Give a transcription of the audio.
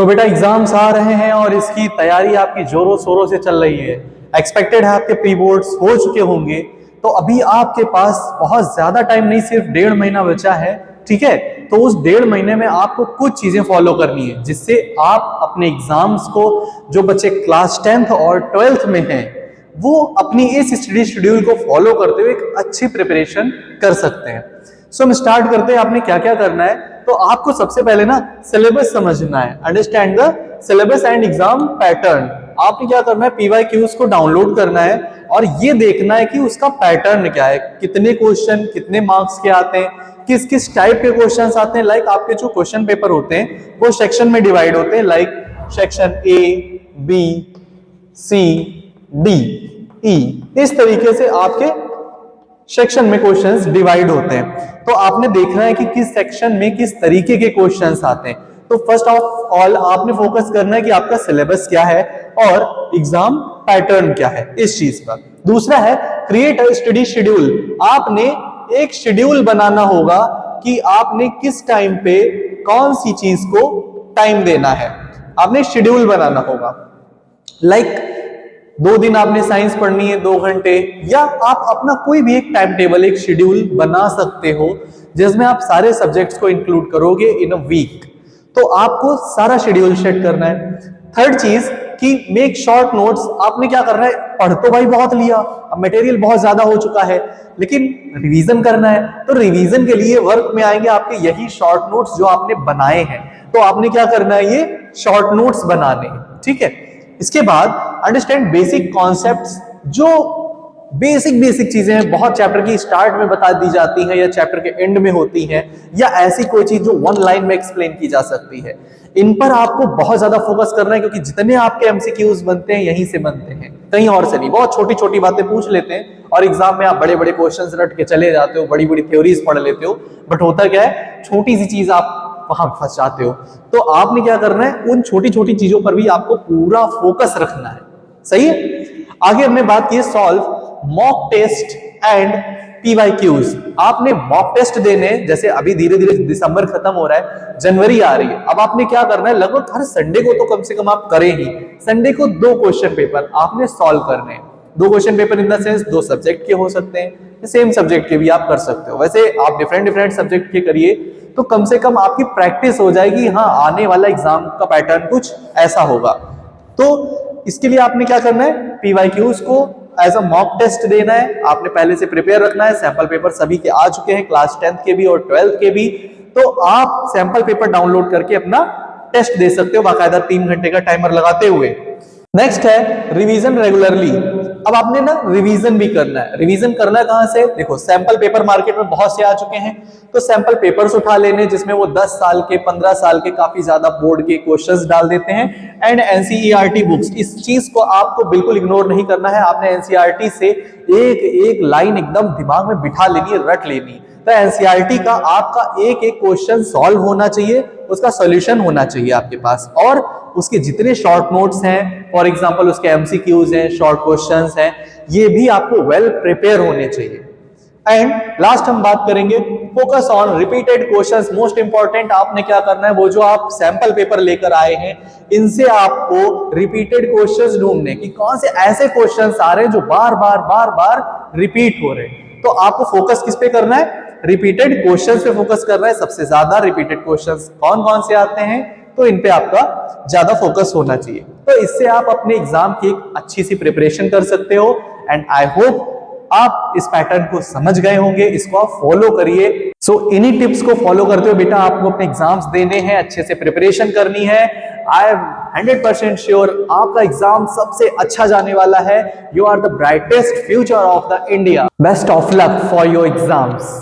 सो बेटा एग्जाम्स आ रहे हैं और इसकी तैयारी आपकी जोरों शोरों से चल रही है। एक्सपेक्टेड है आपके प्री बोर्ड्स हो चुके होंगे, तो अभी आपके पास बहुत ज्यादा टाइम नहीं, सिर्फ 1.5 महीना बचा है। ठीक है, तो उस 1.5 महीने में आपको कुछ चीजें फॉलो करनी है जिससे आप अपने एग्जाम्स को, जो बच्चे क्लास 10th और 12th में हैं, वो अपनी इस स्टडी शेड्यूल को फॉलो करते हुए एक अच्छी प्रिपरेशन कर सकते हैं। सो हम स्टार्ट करते हैं। आपने क्या क्या करना है, तो आपको सबसे पहले ना सिलेबस समझना है, understand the syllabus and exam pattern. आपने क्या करना है, PYQs को डाउनलोड करना है और ये देखना है कि उसका पैटर्न क्या है, कितने क्वेश्चन कितने मार्क्स के आते हैं, किस किस टाइप के क्वेश्चंस आते हैं। लाइक आपके जो क्वेश्चन पेपर होते हैं वो सेक्शन में डिवाइड होते हैं, like section A, B, C, D, E, इस तरीके से आपके सेक्शन में क्वेश्चंस डिवाइड होते हैं। तो आपने देखना है कि किस सेक्शन में किस तरीके के क्वेश्चंस आते हैं। तो फर्स्ट ऑफ ऑल आपने फोकस करना है कि आपका सिलेबस क्या है और एग्जाम पैटर्न क्या है इस चीज पर। दूसरा है क्रिएट अ स्टडी शेड्यूल। आपने एक शेड्यूल बनाना होगा कि आपने किस टाइम पे कौन सी चीज को टाइम देना है। आपने शेड्यूल बनाना होगा, लाइक 2 दिन आपने साइंस पढ़नी है 2 घंटे, या आप अपना कोई भी एक टाइम टेबल, एक शेड्यूल बना सकते हो जिसमें आप सारे सब्जेक्ट्स को इंक्लूड करोगे इन अ वीक। तो आपको सारा शेड्यूल सेट करना है। थर्ड चीज कि मेक शॉर्ट नोट्स। आपने क्या करना है, पढ़ तो भाई बहुत लिया, अब मटेरियल बहुत ज्यादा हो चुका है, लेकिन रिवीजन करना है। तो रिवीजन के लिए वर्क में आएंगे आपके यही शॉर्ट नोट्स जो आपने बनाए हैं। तो आपने क्या करना है, ये शॉर्ट नोट्स बनाने हैं। ठीक है, इसके बाद अंडरस्टैंड बेसिक कॉन्सेप्ट्स। जो बेसिक चीजें हैं, बहुत चैप्टर की स्टार्ट में बता दी जाती है या चैप्टर के एंड में होती है, या ऐसी कोई चीज जो 1 लाइन में एक्सप्लेन की जा सकती है, इन पर आपको बहुत ज्यादा फोकस करना है, क्योंकि जितने आपके MCQs बनते हैं यहीं से बनते हैं, कहीं और से नहीं। बहुत छोटी छोटी बातें पूछ लेते हैं और एग्जाम में आप बड़े बड़े क्वेश्चंस रट के चले जाते हो, बड़ी बड़ी थ्योरीज पढ़ लेते हो, बट होता क्या है, छोटी सी चीज आप वहां फंस जाते हो। तो आपने क्या करना है, उन छोटी छोटी चीजों पर भी आपको पूरा फोकस रखना है। सही है। आगे हमने बात की solve mock test and PYQs। आपने मॉक टेस्ट देने, जैसे अभी धीरे धीरे दिसंबर खत्म हो रहा है, जनवरी आ रही है। अब आपने क्या करना है, लगभग हर संडे को तो कम से कम आप करें ही, संडे को 2 क्वेश्चन पेपर आपने सॉल्व करने हैं। 2 question paper in the sense 2 subject के हो सकते हैं, सेम सब्जेक्ट के भी आप कर सकते हो। वैसे आप डिफरेंट सब्जेक्ट के करिए तो कम से कम आपकी प्रैक्टिस हो जाएगी, हाँ आने वाला एग्जाम का पैटर्न कुछ ऐसा होगा। तो इसके लिए आपने क्या करना है, PYQs को एज अ मॉक टेस्ट देना है। आपने पहले से प्रिपेयर रखना है। सैंपल पेपर सभी के आ चुके हैं, क्लास 10th के भी और 12th के भी। तो आप सैंपल पेपर डाउनलोड करके अपना टेस्ट दे सकते हो बाकायदा 3 घंटे का टाइमर लगाते हुए। नेक्स्ट है रिवीजन रेगुलरली। अब आपने ना रिवीजन भी करना है। रिवीजन करना है कहां से, देखो सैंपल पेपर मार्केट में बहुत से आ चुके हैं, तो सैंपल पेपर्स उठा लेने जिसमें वो 10 साल के 15 साल के काफी ज्यादा बोर्ड के क्वेश्चंस डाल देते हैं। एंड NCERT बुक्स, इस चीज को आपको बिल्कुल इग्नोर नहीं करना है। आपने NCERT से एक लाइन एकदम दिमाग में बिठा लेनी है, रट लेनी। तो NCERT का आपका एक क्वेश्चन सॉल्व होना चाहिए, उसका सॉल्यूशन होना चाहिए आपके पास, और उसके जितने शॉर्ट नोट्स हैं, फॉर एग्जांपल उसके MCQs हैं, शॉर्ट क्वेश्चंस हैं, ये भी आपको वेल प्रिपेयर होने चाहिए। एंड लास्ट हम बात करेंगे focus on repeated questions. Most important आपने क्या करना है, वो जो आप सैंपल पेपर लेकर आए हैं, इनसे आपको रिपीटेड क्वेश्चंस ढूंढने की, कौन से ऐसे क्वेश्चंस आ रहे हैं जो बार बार रिपीट हो रहे हैं। तो आपको फोकस किस पे करना है, रिपीटेड क्वेश्चंस पे फोकस करना है। सबसे ज्यादा रिपीटेड क्वेश्चंस कौन कौन से आते हैं, तो इन पे आपका ज्यादा फोकस होना चाहिए। तो इससे आप अपने एग्जाम की एक अच्छी सी प्रिपरेशन कर सकते हो। एंड आई होप आप इस पैटर्न को समझ गए होंगे, इसको आप फॉलो करिए। सो इन्हीं टिप्स को फॉलो करते हो बेटा आपको अपने एग्जाम्स देने हैं, अच्छे से प्रिपरेशन करनी है। आई एम 100% श्योर आपका एग्जाम सबसे अच्छा जाने वाला है। You are the brightest future of the India. Best of luck for your exams.